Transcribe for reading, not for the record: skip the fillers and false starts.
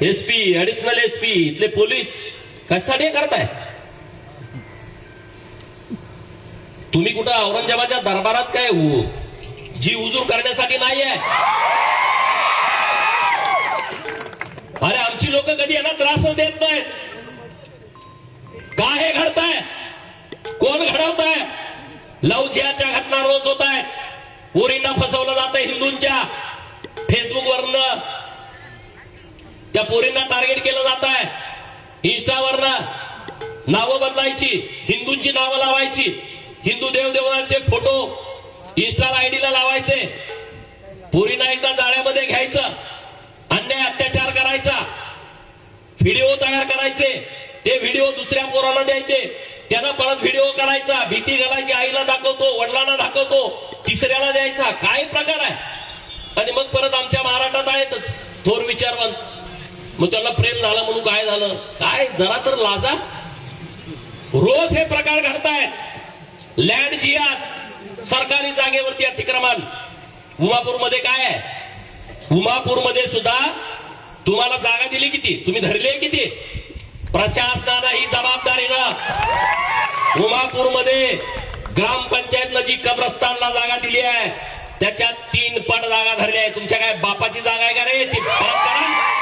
SP additional SP इथले police कशासाठी करताय तुम्ही? कुठं औरंगजेबाच्या दरबारात काय जी हुजूर करण्यासाठी नाहीये? अरे आमची लोक कधी यांना त्रास देत नाहीत. का हे घडताय? कोण घडवताय? लव जिहादच्या घटना रोज होत आहेत. पोरींना फसवलं जातं हिंदूंच्या फेसबुक वरनं. त्या पोरींना टार्गेट केलं जात आहे. इंस्टावरनं नावं बदलायची, हिंदूंची नावं लावायची, हिंदू देवदेवतांचे फोटो इंस्टाला आयडीला लावायचे, पोरींना एकदा जाळ्यामध्ये घ्यायचं, अन्याय अत्याचार करायचा, व्हिडिओ तयार करायचे, ते व्हिडिओ दुसऱ्या पोरांना द्यायचे, त्यांना परत व्हिडिओ करायचा, भीती घालायची, आईला दाखवतो, वडिलांना दाखवतो, तिसऱ्याला द्यायचा. काय प्रकार आहे? आणि मग परत आमच्या महाराष्ट्रात आहेतच थोर विचारवंत. मग त्याला प्रेम झालं म्हणून काय झालं? काय जरा तर लाजा. रोज हे प्रकार घडतायत. लँड जिहाद, सरकारी जागेवरती अतिक्रमण. उमापूरमध्ये काय आहे? उमापूरमध्ये सुद्धा तुम्हाला जागा दिली किती? तुम्ही धरले किती? प्रशासनानं ही जबाबदारीनं उमापूरमध्ये ग्रामपंचायतनं जी कब्रस्तानला जागा दिली आहे त्याच्यात 3 पट जागा धरल्या आहे. तुमच्या काय बापाची जागा आहे का रे? ती परत करा.